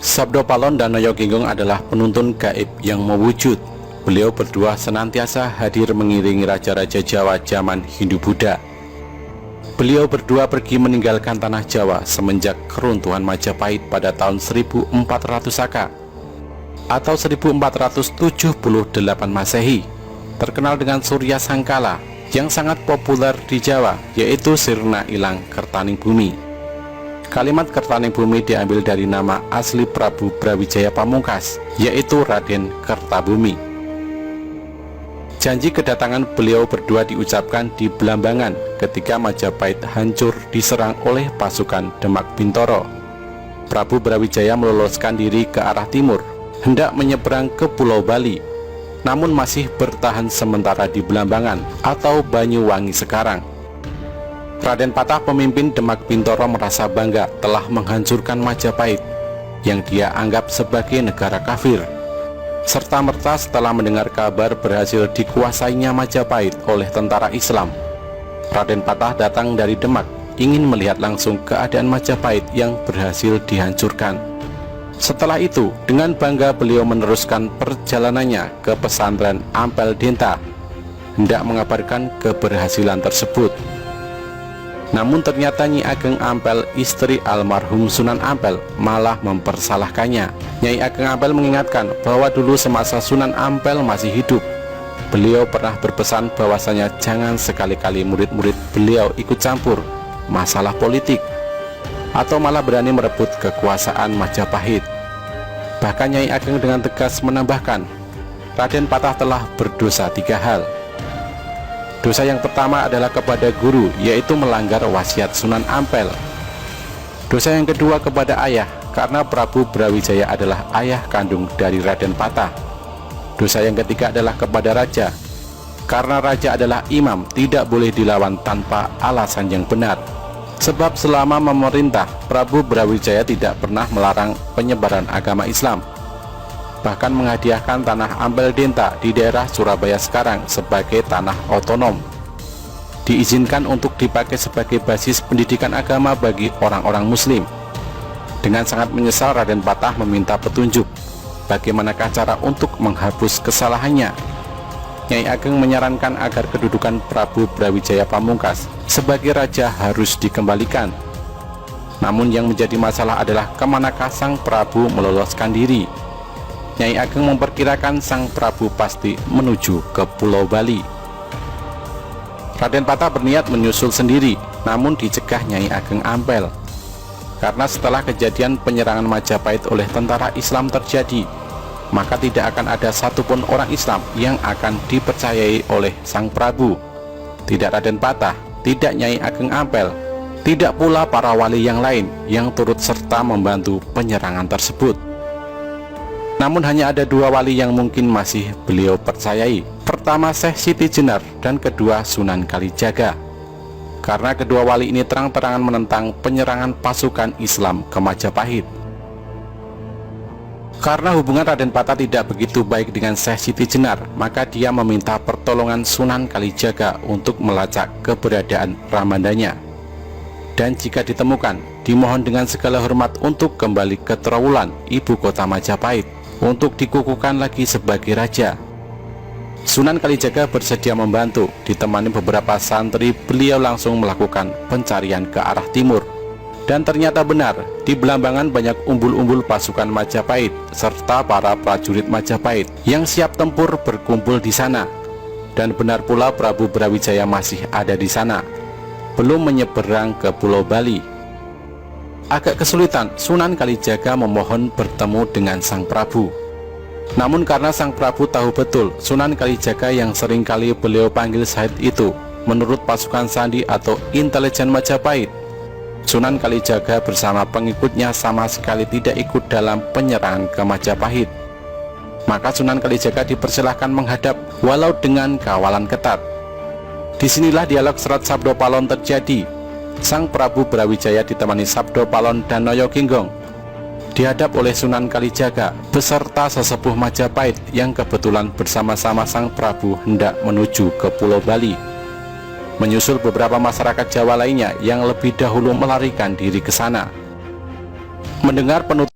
Sabdo Palon dan Noyo Ginggong adalah penuntun gaib yang mewujud. Beliau berdua senantiasa hadir mengiringi raja-raja Jawa zaman Hindu-Buddha. Beliau berdua pergi meninggalkan tanah Jawa semenjak keruntuhan Majapahit pada tahun 1400 Saka atau 1478 Masehi, terkenal dengan Surya Sangkala yang sangat populer di Jawa, yaitu Sirna Ilang Kertaning Bumi. Kalimat Kertaning Bumi diambil dari nama asli Prabu Brawijaya Pamungkas, yaitu Raden Kertabumi. Janji kedatangan beliau berdua diucapkan di Blambangan ketika Majapahit hancur diserang oleh pasukan Demak Bintoro. Prabu Brawijaya meloloskan diri ke arah timur, hendak menyeberang ke Pulau Bali, namun masih bertahan sementara di Blambangan atau Banyuwangi sekarang. Raden Patah, pemimpin Demak Bintoro, merasa bangga telah menghancurkan Majapahit yang dia anggap sebagai negara kafir. Serta-merta setelah mendengar kabar berhasil dikuasainya Majapahit oleh tentara Islam, Raden Patah datang dari Demak ingin melihat langsung keadaan Majapahit yang berhasil dihancurkan. Setelah itu, dengan bangga beliau meneruskan perjalanannya ke pesantren Ampel Denta, hendak mengabarkan keberhasilan tersebut. Namun ternyata Nyi Ageng Ampel, istri almarhum Sunan Ampel, malah mempersalahkannya. Nyai Ageng Ampel mengingatkan bahwa dulu semasa Sunan Ampel masih hidup, beliau pernah berpesan bahwasanya jangan sekali-kali murid-murid beliau ikut campur masalah politik atau malah berani merebut kekuasaan Majapahit. Bahkan Nyai Ageng dengan tegas menambahkan, Raden Patah telah berdosa 3 hal. Dosa yang pertama adalah kepada guru, yaitu melanggar wasiat Sunan Ampel. Dosa yang kedua kepada ayah, karena Prabu Brawijaya adalah ayah kandung dari Raden Patah. Dosa yang ketiga adalah kepada raja, karena raja adalah imam, tidak boleh dilawan tanpa alasan yang benar. Sebab selama memerintah, Prabu Brawijaya tidak pernah melarang penyebaran agama Islam, bahkan menghadiahkan tanah Ampel Denta di daerah Surabaya sekarang sebagai tanah otonom, diizinkan untuk dipakai sebagai basis pendidikan agama bagi orang-orang muslim. Dengan sangat menyesal, Raden Patah meminta petunjuk bagaimanakah cara untuk menghapus kesalahannya. Nyai Ageng menyarankan agar kedudukan Prabu Brawijaya Pamungkas sebagai raja harus dikembalikan. Namun yang menjadi masalah adalah kemanakah sang Prabu meloloskan diri. Nyai Ageng memperkirakan sang Prabu pasti menuju ke Pulau Bali. Raden Patah berniat menyusul sendiri, namun dicegah Nyai Ageng Ampel. Karena setelah kejadian penyerangan Majapahit oleh tentara Islam terjadi, maka tidak akan ada satupun orang Islam yang akan dipercayai oleh sang Prabu. Tidak Raden Patah, tidak Nyai Ageng Ampel, tidak pula para wali yang lain yang turut serta membantu penyerangan tersebut. Namun hanya ada 2 wali yang mungkin masih beliau percayai. Pertama Syekh Siti Jenar dan kedua Sunan Kalijaga. Karena kedua wali ini terang-terangan menentang penyerangan pasukan Islam ke Majapahit. Karena hubungan Raden Patah tidak begitu baik dengan Syekh Siti Jenar, maka dia meminta pertolongan Sunan Kalijaga untuk melacak keberadaan ramandanya. Dan jika ditemukan, dimohon dengan segala hormat untuk kembali ke Trowulan, ibu kota Majapahit, untuk dikukuhkan lagi sebagai raja. Sunan Kalijaga bersedia membantu. Ditemani beberapa santri, beliau langsung melakukan pencarian ke arah timur. Dan ternyata benar, di Blambangan banyak umbul-umbul pasukan Majapahit serta para prajurit Majapahit yang siap tempur berkumpul di sana. Dan benar pula Prabu Brawijaya masih ada di sana, belum menyeberang ke Pulau Bali. Agak kesulitan, Sunan Kalijaga memohon bertemu dengan sang Prabu. Namun karena sang Prabu tahu betul Sunan Kalijaga yang seringkali beliau panggil Syahid itu menurut pasukan sandi atau intelijen Majapahit, Sunan Kalijaga bersama pengikutnya sama sekali tidak ikut dalam penyerangan ke Majapahit. Maka Sunan Kalijaga dipersilahkan menghadap walau dengan kawalan ketat. Disinilah dialog serat Sabdo Palon terjadi. Sang Prabu Brawijaya ditemani Sabdo Palon dan Noyo Ginggong dihadap oleh Sunan Kalijaga beserta sesepuh Majapahit yang kebetulan bersama-sama sang Prabu hendak menuju ke Pulau Bali, menyusul beberapa masyarakat Jawa lainnya yang lebih dahulu melarikan diri ke sana. Mendengar penutup